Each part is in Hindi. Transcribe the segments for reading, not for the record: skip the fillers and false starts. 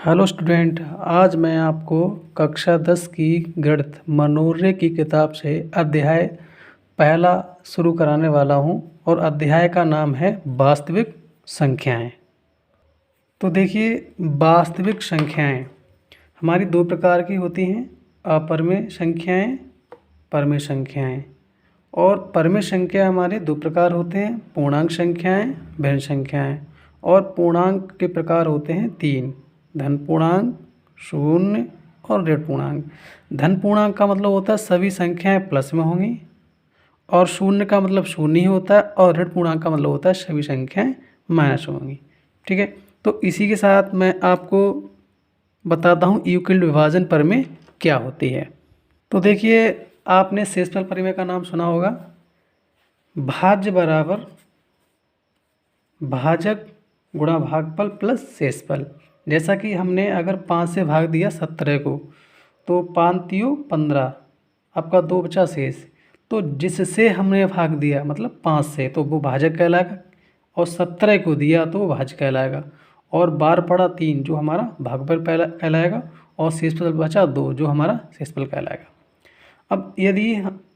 हेलो स्टूडेंट, आज मैं आपको कक्षा 10 की गणित मनोर्य की किताब से अध्याय पहला शुरू कराने वाला हूं और अध्याय का नाम है वास्तविक संख्याएं। तो देखिए, वास्तविक संख्याएं हमारी दो प्रकार की होती हैं, अपरिमेय संख्याएं, परिमेय संख्याएं। और परिमेय संख्या हमारे दो प्रकार होते हैं, पूर्णांक संख्याएं, भिन्न संख्याएं। और पूर्णांक के प्रकार होते हैं तीन, धन पूर्णांक, शून्य और ऋण पूर्णांक। धन पूर्णांक का मतलब होता है सभी संख्याएं प्लस में होंगी, और शून्य का मतलब शून्य ही होता है, और ऋण पूर्णांक का मतलब होता है सभी संख्याएं माइनस होंगी। ठीक है, तो इसी के साथ मैं आपको बताता हूँ यूक्लिड विभाजन परिमेय क्या होती है। तो देखिए, आपने शेषफल परिमेय का नाम सुना होगा। भाज्य बराबर भाजक गुणा भागफल प्लस शेषफल। जैसा कि हमने अगर 5 से भाग दिया 17 को, तो 5 तियो 15, आपका 2 बचा शेष। तो जिससे हमने भाग दिया मतलब 5 से, तो वो भाजक कहलाएगा, और 17 को दिया तो वो भाज्य कहलाएगा। और बार पड़ा 3 जो हमारा भागफल कहलाएगा, और शेषफल बचा 2 जो हमारा शेषफल कहलाएगा। अब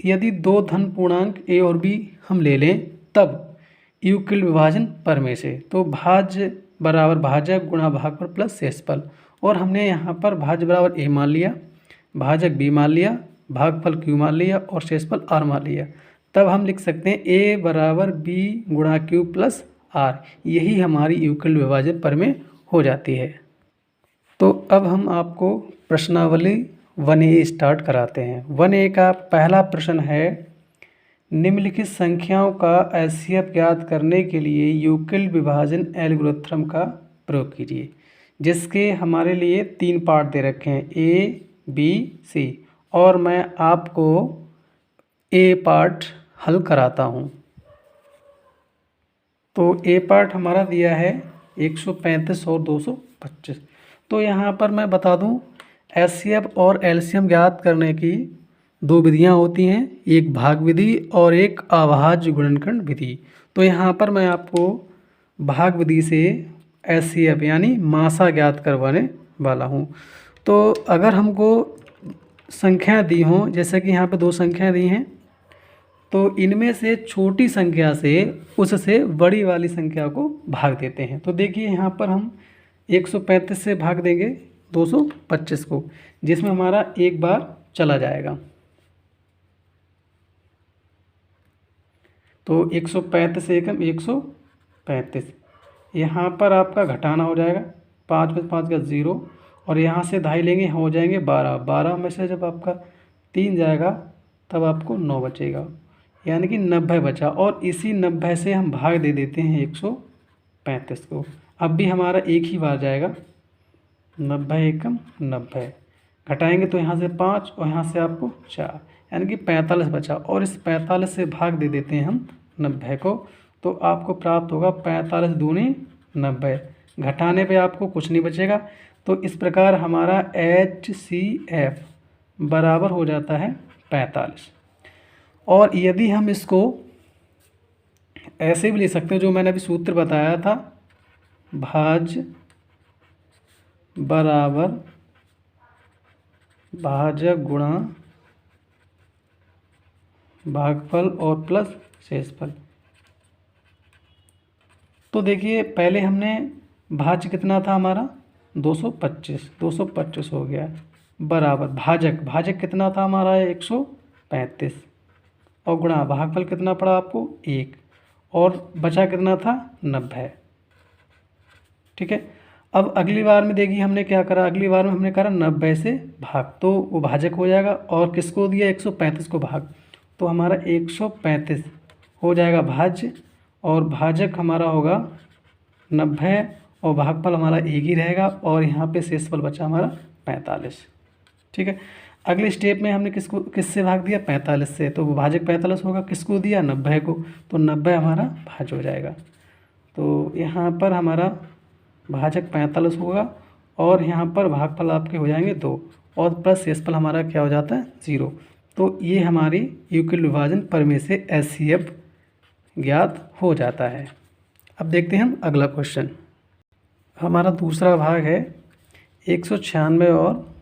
यदि दो धन पूर्णांक ए और बी हम ले लें, तब यूक्लिड विभाजन परिमेय से तो भाज्य बराबर भाजक गुणा भागफल प्लस शेषफल। और हमने यहाँ पर भाज्य बराबर ए मान लिया, भाजक बी मान लिया, भागफल क्यू मान लिया और शेषफल आर मान लिया। तब हम लिख सकते हैं ए बराबर बी गुणा क्यू प्लस आर। यही हमारी यूक्लिड विभाजन परिमेय हो जाती है। तो अब हम आपको प्रश्नावली 1A स्टार्ट कराते हैं। 1A का पहला प्रश्न है, निम्नलिखित संख्याओं का एचसीएफ ज्ञात करने के लिए यूक्लिड विभाजन एल्गोरिथ्म का प्रयोग कीजिए। जिसके हमारे लिए 3 पार्ट दे रखे हैं, ए बी सी, और मैं आपको ए पार्ट हल कराता हूँ। तो ए पार्ट हमारा दिया है 135 और 225। तो यहाँ पर मैं बता दूँ, एचसीएफ और एलसीएम ज्ञात करने की 2 विधियाँ होती हैं, एक भाग विधि और एक अभाज्य गुणनखंड विधि। तो यहाँ पर मैं आपको भाग विधि से एचसीएफ यानी मासा ज्ञात करवाने वाला हूँ। तो अगर हमको संख्या दी हों, जैसे कि यहाँ पे 2 संख्याएँ दी हैं, तो इनमें से छोटी संख्या से उससे बड़ी वाली संख्या को भाग देते हैं। तो देखिए, यहाँ पर हम 135 से भाग देंगे 225 को, जिसमें हमारा एक बार चला जाएगा। तो 135 से एकम 135, यहाँ पर आपका घटाना हो जाएगा, 5 में 5 का 0, और यहाँ से 2.5 लेंगे, हो जाएंगे 12। 12 में से जब आपका 3 जाएगा तब आपको 9 बचेगा, यानी कि 90 बचा। और इसी 90 से हम भाग दे देते हैं 135 को। अब भी हमारा एक ही बार जाएगा, 90 एकम 90, घटाएंगे तो यहाँ से 5 और यहाँ से आपको 4, यानी कि 45 बचा। और इस 45 से भाग दे देते हैं हम 90 को, तो आपको प्राप्त होगा 45 दूनी 90। घटाने पे आपको कुछ नहीं बचेगा। तो इस प्रकार हमारा HCF बराबर हो जाता है 45। और यदि हम इसको ऐसे भी ले सकते हैं, जो मैंने अभी सूत्र बताया था, भाज्य बराबर भाजक गुणा भागफल और प्लस शेषफल। तो देखिए, पहले हमने भाज्य कितना था हमारा 225 हो गया, बराबर भाजक कितना था हमारा 135, और गुणा भागफल कितना पड़ा आपको 1, और बचा कितना था 90। ठीक है, अब अगली बार में देखिए हमने क्या करा, अगली बार में हमने करा 90 से भाग, तो वो भाजक हो जाएगा। और किसको दिया 135 को भाग, तो हमारा 135 हो जाएगा भाज्य, और भाजक हमारा होगा 90, और भागफल हमारा एक ही रहेगा, और यहाँ पे शेषफल बचा हमारा 45। ठीक है, अगले स्टेप में हमने किससे भाग दिया 45 से, तो वो भाजक 45 होगा, किसको दिया 90 को, तो 90 हमारा भाज्य हो जाएगा। तो यहाँ पर हमारा भाजक 45 होगा, और यहाँ पर भागफल आपके हो जाएंगे 2, और प्लस शेषफल हमारा क्या हो जाता है 0। तो ये हमारी यूक्लिड विभाजन परिमेय से HCF ज्ञात हो जाता है। अब देखते हैं हम अगला क्वेश्चन। हमारा दूसरा भाग है, 196 और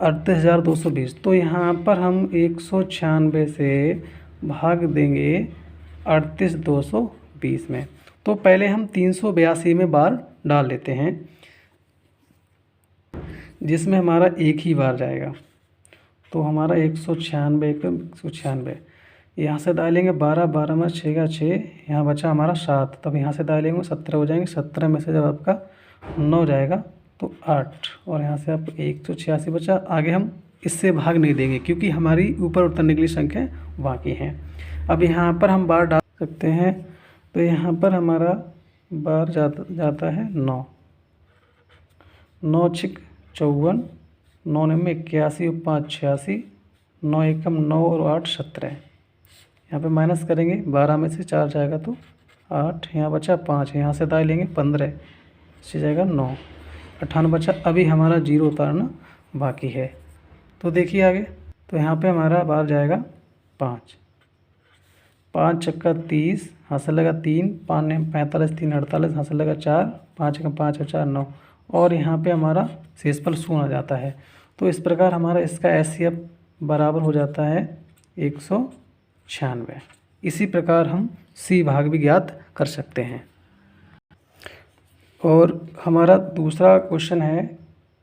38,220। तो यहाँ पर हम 196 से भाग देंगे 38,220 में। तो पहले हम 382 में बार डाल लेते हैं, जिसमें हमारा एक ही बार जाएगा। तो हमारा 196 यहाँ से डालेंगे 12, 12 में 6 का 6, यहाँ बचा हमारा 7। तब यहाँ से डालेंगे 17 हो जाएंगे। 17 में से जब आपका 9 जाएगा तो 8, और यहाँ से आपको 186 बचा। आगे हम इससे भाग नहीं देंगे क्योंकि हमारी ऊपर उतरने के लिए संख्या बाकी हैं। अब यहाँ पर हम बार डाल सकते हैं। तो यहाँ पर हमारा बार जाता है 9, 9 छिक 54, 9 में 81 और 5 86, 9 एकम 9 और 8 17। यहाँ पे माइनस करेंगे, 12 में से 4 जाएगा तो 8, यहाँ बचा 5, यहाँ से दाई लेंगे 15, इससे जाएगा 9, 58 बचा। अभी हमारा 0 उतारना बाकी है। तो देखिए आगे, तो यहाँ पे हमारा बार जाएगा 5, 5 छक्का 30, हाथ से लगा 3, 5 ने 45, 3 48, हाथ से लगा 4, 5 का 5 और 4 9, और यहाँ पे हमारा शेषफल 0 आ जाता है। तो इस प्रकार हमारा इसका HCF बराबर हो जाता है 196। इसी प्रकार हम C भाग भी ज्ञात कर सकते हैं। और हमारा दूसरा क्वेश्चन है,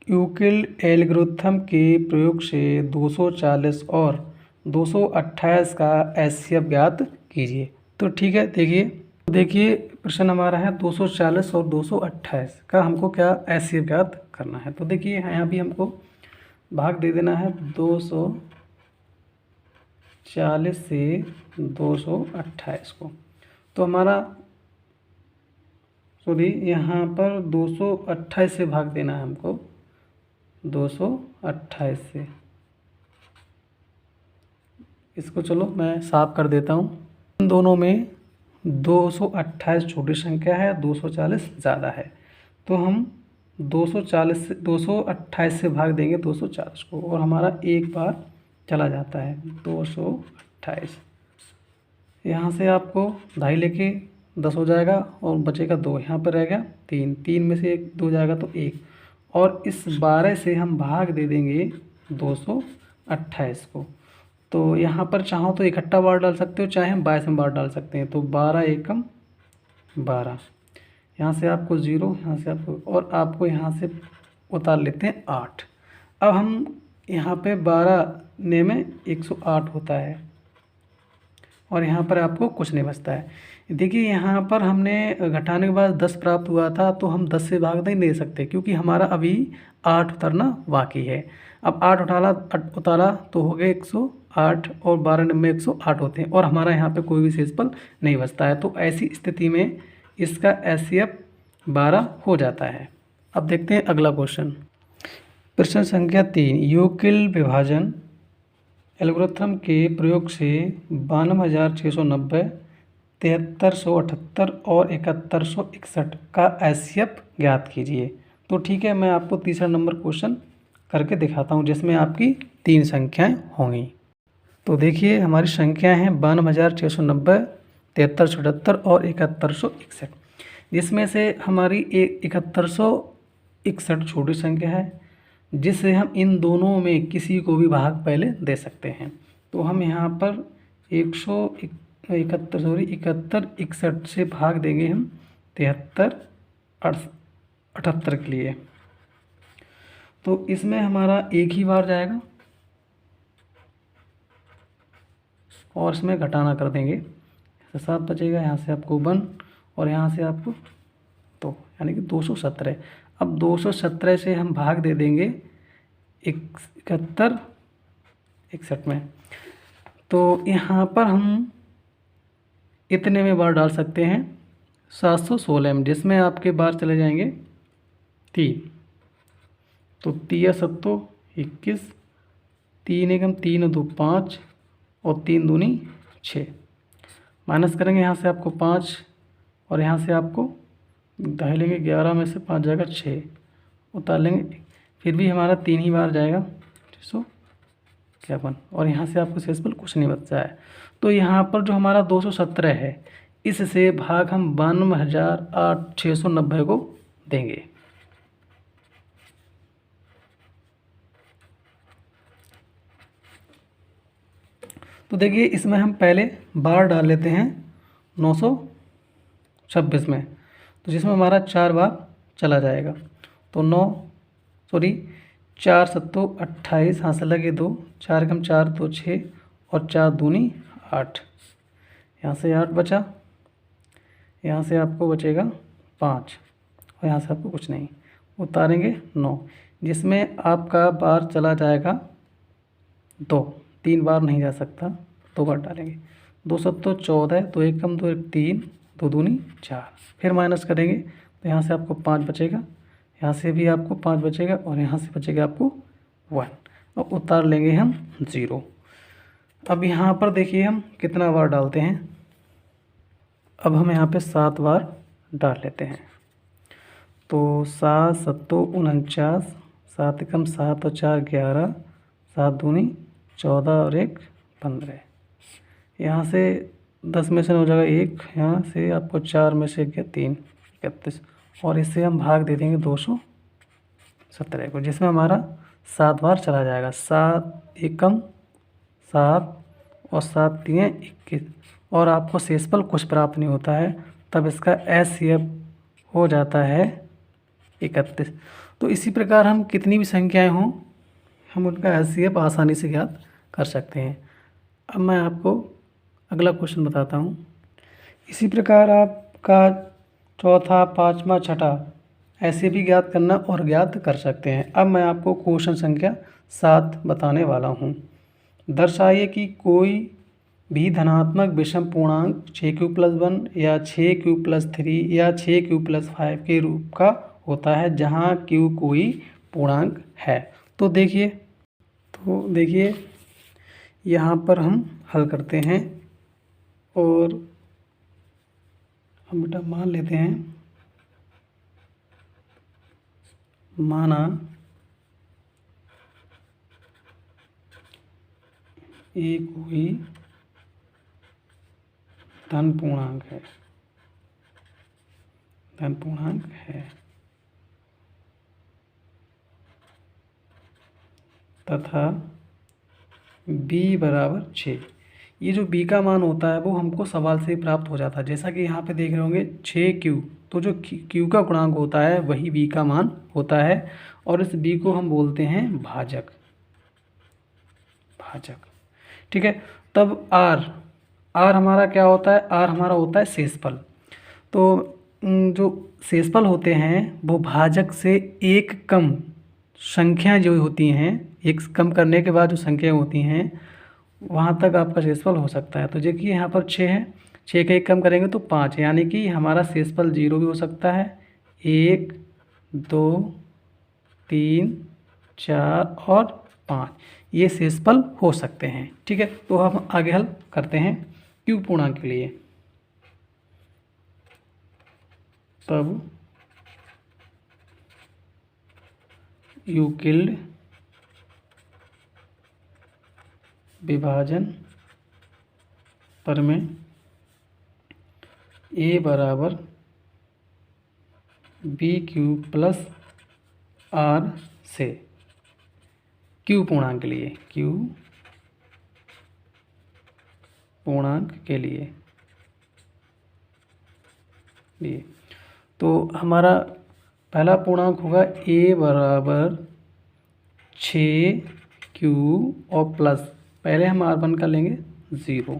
यूक्लिड एल्गोरिथम के प्रयोग से 240 और 228 का HCF ज्ञात कीजिए। तो ठीक है, देखिए प्रश्न हमारा है 240 और 228 का हमको क्या HCF ज्ञात करना है। तो देखिए यहाँ भी हमको भाग दे देना है 240 से 228 को। तो हमारा यहाँ पर 228 से भाग देना है हमको, 228 से। इसको चलो मैं साफ कर देता हूँ। इन दोनों में 228 छोटी संख्या है, 240 ज़्यादा है। तो हम 228 से भाग देंगे 240 को, और हमारा एक बार चला जाता है 228। यहाँ से आपको ढाई लेके 10 हो जाएगा, और बचेगा 2, यहाँ पर रह गया 3, 3 में से 1 2 जाएगा तो 1, और इस 12 से हम भाग दे देंगे 228 को। तो यहाँ पर चाहो तो इकट्ठा बार डाल सकते हो, चाहे हम 22 में बार डाल सकते हैं। तो 12 एकम 12, यहाँ से आपको 0, यहाँ से आपको, और आपको यहाँ से उतार लेते हैं 8। अब हम यहाँ पे 12 ने में 108 होता है, और यहाँ पर आपको कुछ नहीं बचता है। देखिए यहाँ पर हमने घटाने के बाद 10 प्राप्त हुआ था, तो हम 10 से भाग नहीं दे सकते क्योंकि हमारा अभी 8 उतरना बाकी है। अब 8 उतारा तो हो गए 108, और 12 में 108 होते हैं, और हमारा यहाँ पे कोई भी शेषफल नहीं बचता है। तो ऐसी स्थिति में इसका HCF 12 हो जाता है। अब देखते हैं अगला क्वेश्चन। प्रश्न संख्या 3, यूक्लिड विभाजन एल्गोरिथम के प्रयोग से 92,690, 7378 और 7161 का HCF ज्ञात कीजिए। तो ठीक है, मैं आपको तीसरा नंबर क्वेश्चन करके दिखाता हूँ, जिसमें आपकी 3 संख्याएं होंगी। तो देखिए हमारी संख्याएं हैं 92,690, 7378 और 7161, जिसमें से हमारी 7161 छोटी संख्या है, जिससे हम इन दोनों में किसी को भी भाग पहले दे सकते हैं। तो हम यहाँ पर 61 से भाग देंगे हम 7378 के लिए। तो इसमें हमारा एक ही बार जाएगा, और इसमें घटाना कर देंगे, 7 बचेगा, यहाँ से आपको 1 और यहाँ से आपको 2, यानी कि 217। अब 217 से हम भाग दे देंगे 61 में। तो यहाँ पर हम इतने में बार डाल सकते हैं 716 में, जिसमें आपके बार चले जाएंगे 3। तो 3 7 21, 3 एकम 3 2 5 और 3 दूनी 6। माइनस करेंगे, यहाँ से आपको 5 और यहाँ से आपको ढाई लेंगे, 11 में से 5 जाएगा 6, उतार लेंगे, फिर भी हमारा 3 ही बार जाएगा 651, और यहाँ से आपको शेषफल कुछ नहीं बचता है। तो यहाँ पर जो हमारा 217 है, इससे भाग हम 92,690 को देंगे। तो देखिए इसमें हम पहले बार डाल लेते हैं 926 में, तो जिसमें हमारा 4 बार चला जाएगा। तो 4 सत्तों 28, हाथ से लगे 2, 4 कम 4 तो 6 और 4 दूनी 8। यहाँ से 8 बचा, यहाँ से आपको बचेगा 5 और यहाँ से आपको कुछ नहीं, उतारेंगे 9, जिसमें आपका बार चला जाएगा 2, 3 बार नहीं जा सकता, 2 बार डालेंगे। 2 सत्तों 14, तो 1 कम 2 1 3, 2 दूनी 4, फिर माइनस करेंगे तो यहाँ से आपको 5 बचेगा, यहाँ से भी आपको 5 बचेगा और यहाँ से बचेगा आपको 1 और उतार लेंगे हम 0। अब यहाँ पर देखिए हम कितना बार डालते हैं। अब हम यहाँ पे 7 बार डाल लेते हैं। तो 7 सत्तों 49, 7 एकम 7 और 4 11, 7 दूनी 14 और 1 15। यहाँ से 10 में से हो जाएगा 1, यहाँ से आपको 4 में से गया 3, 31 और इससे हम भाग दे देंगे 217 को, जिसमें हमारा 7 बार चला जाएगा। 7 एकम 7 और 7 3 21 और आपको शेषफल कुछ प्राप्त नहीं होता है, तब इसका HCF हो जाता है 31। तो इसी प्रकार हम कितनी भी संख्याएं हों हम उनका HCF आसानी से ज्ञात कर सकते हैं। अब मैं आपको अगला क्वेश्चन बताता हूँ। इसी प्रकार आपका चौथा, पाँचवा, छठा ऐसे भी ज्ञात करना और ज्ञात कर सकते हैं। अब मैं आपको क्वेश्चन संख्या 7 बताने वाला हूँ। दर्शाइए कि कोई भी धनात्मक विषम पूर्णांक 6q+1 या 6q+3 या 6q+5 के रूप का होता है जहाँ q कोई पूर्णांक है। तो देखिए यहाँ पर हम हल करते हैं और हम बेटा मान लेते हैं, माना ये कोई धन पूर्णांक है तथा b बराबर 6। ये जो b का मान होता है वो हमको सवाल से प्राप्त हो जाता है। जैसा कि यहाँ पे देख रहे होंगे 6q, तो जो q का गुणांक होता है वही b का मान होता है और इस b को हम बोलते हैं भाजक। ठीक है। तब r हमारा क्या होता है? r हमारा होता है शेषफल। तो जो शेषफल होते हैं वो भाजक से एक कम संख्या जो होती हैं, एक कम करने के बाद जो संख्या होती हैं वहाँ तक आपका शेषफल हो सकता है। तो देखिए यहाँ पर 6 है, 6 का 1 कम करेंगे तो 5, यानी कि हमारा शेषफल 0 भी हो सकता है। 1 2 3 4 और 5 ये शेषफल हो सकते हैं। ठीक है। तो हम आगे हल करते हैं q पूर्णांक के लिए। तब यूक्लिड विभाजन प्रमेय a बराबर BQ प्लस R से q पूर्णांक के लिए तो हमारा पहला पूर्णांक होगा a बराबर 6q और प्लस, पहले हम R1 का लेंगे 0।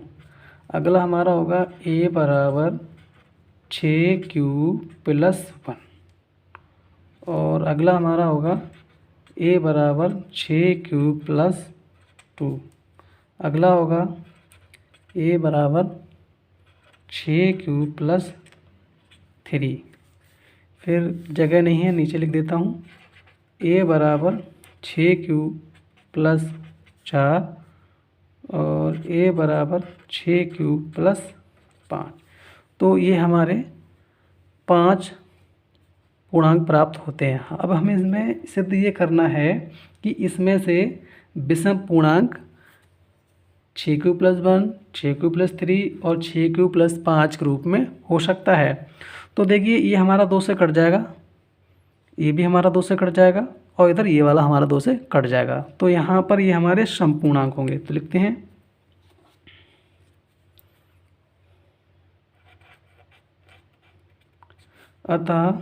अगला हमारा होगा a बराबर 6q प्लस 1 और अगला हमारा होगा a बराबर 6q प्लस 2। अगला होगा a बराबर 6q प्लस 3। फिर जगह नहीं है, नीचे लिख देता हूँ a बराबर 6q प्लस 4 और a बराबर 6q प्लस 5। तो ये हमारे 5 पूर्णांक प्राप्त होते हैं। अब हमें इसमें सिद्ध ये करना है कि इसमें से विषम पूर्णांक 6q+1, 6q+3 और 6q+5 के रूप में हो सकता है। तो देखिए ये हमारा 2 से कट जाएगा, ये भी हमारा 2 से कट जाएगा और इधर ये वाला हमारा 2 से कट जाएगा। तो यहाँ पर ये हमारे समपूर्णांक होंगे। तो लिखते हैं अतः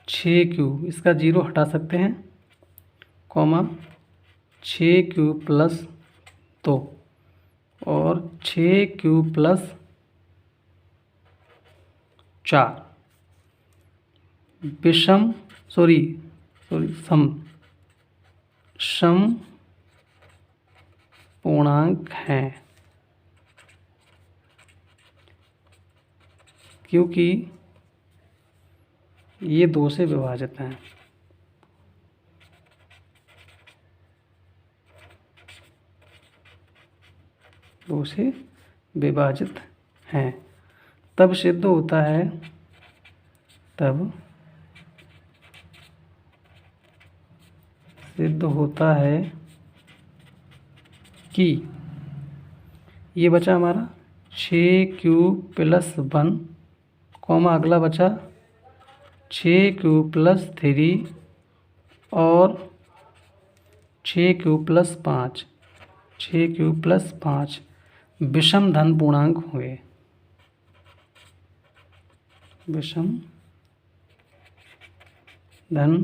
6Q, इसका 0 हटा सकते हैं, कॉमा 6Q प्लस 2 और 6Q प्लस 4 विषम सम पूर्णांक हैं, क्योंकि ये 2 से विभाजित हैं। दो से विभाजित हैं, तब सिद्ध होता है, कि ये बचा हमारा 6Q प्लस 1, कॉमा अगला बचा 6Q प्लस 3 और 6Q प्लस 5, 6Q प्लस 5 विषम धन पूर्णांक हुए, विषम धन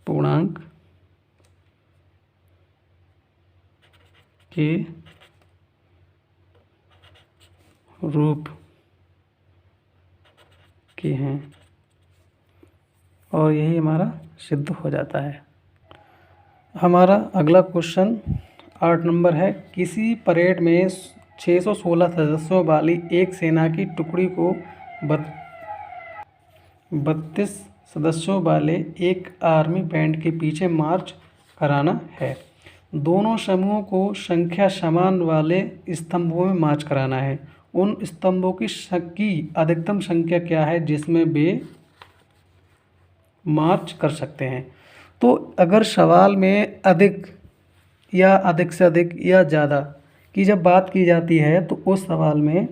पूर्णांक के रूप के हैं, और यही हमारा सिद्ध हो जाता है। हमारा अगला क्वेश्चन 8 नंबर है, किसी परेड में 616 सदस्यों वाली एक सेना की टुकड़ी को 32 सदस्यों वाले एक आर्मी बैंड के पीछे मार्च कराना है। दोनों समूहों को संख्या समान वाले स्तंभों में मार्च कराना है। उन स्तंभों की अधिकतम संख्या क्या है जिसमें वे मार्च कर सकते हैं। तो अगर सवाल में अधिक या अधिक से अधिक या ज़्यादा की जब बात की जाती है तो उस सवाल में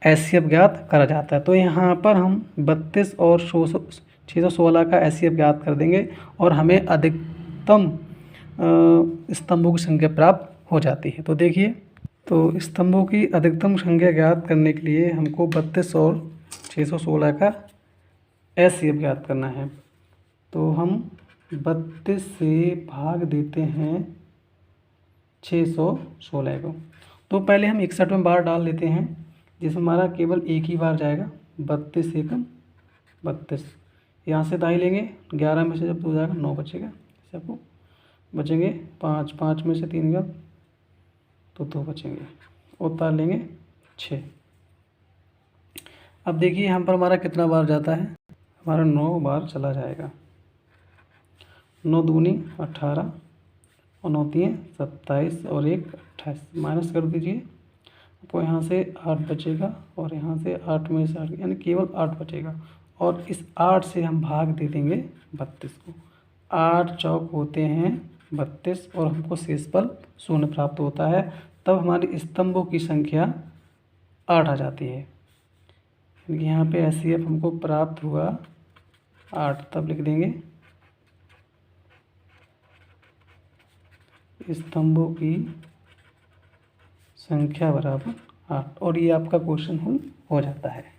एचसीएफ ज्ञात करा जाता है। तो यहाँ पर हम 32 और 616 का एचसीएफ ज्ञात कर देंगे और हमें अधिकतम स्तंभों की संख्या प्राप्त हो जाती है। तो देखिए, तो स्तंभों की अधिकतम संख्या ज्ञात करने के लिए हमको 32 और 616 का एचसीएफ ज्ञात करना है। तो हम 32 से भाग देते हैं 616 को। तो पहले हम 61 में बार डाल देते हैं, जिसमें हमारा केवल एक ही बार जाएगा, 32 एकम 32। यहाँ से दाई लेंगे, 11 में से जब 2 जाएगा 9 बचेगा, सबको बचेंगे 5, 5 में से 3 गया तो 2 बचेंगे, उतार लेंगे 6। अब देखिए यहाँ पर हमारा कितना बार जाता है, हमारा 9 बार चला जाएगा। 9 दूनी 18 और 9 तीन 27 और 1 28, माइनस कर दीजिए, आपको यहाँ से 8 बचेगा और यहाँ से 8 में से 8 यानी केवल 8 बचेगा। और इस 8 से हम भाग दे देंगे 32 को। 8 चौक होते हैं 32 और हमको शेषफल 0 प्राप्त होता है। तब हमारी स्तंभों की संख्या 8 आ जाती है। यहाँ पे एचसीएफ हमको प्राप्त हुआ 8, तब लिख देंगे स्तंभों की संख्या बराबर 8, और ये आपका क्वेश्चन हो जाता है।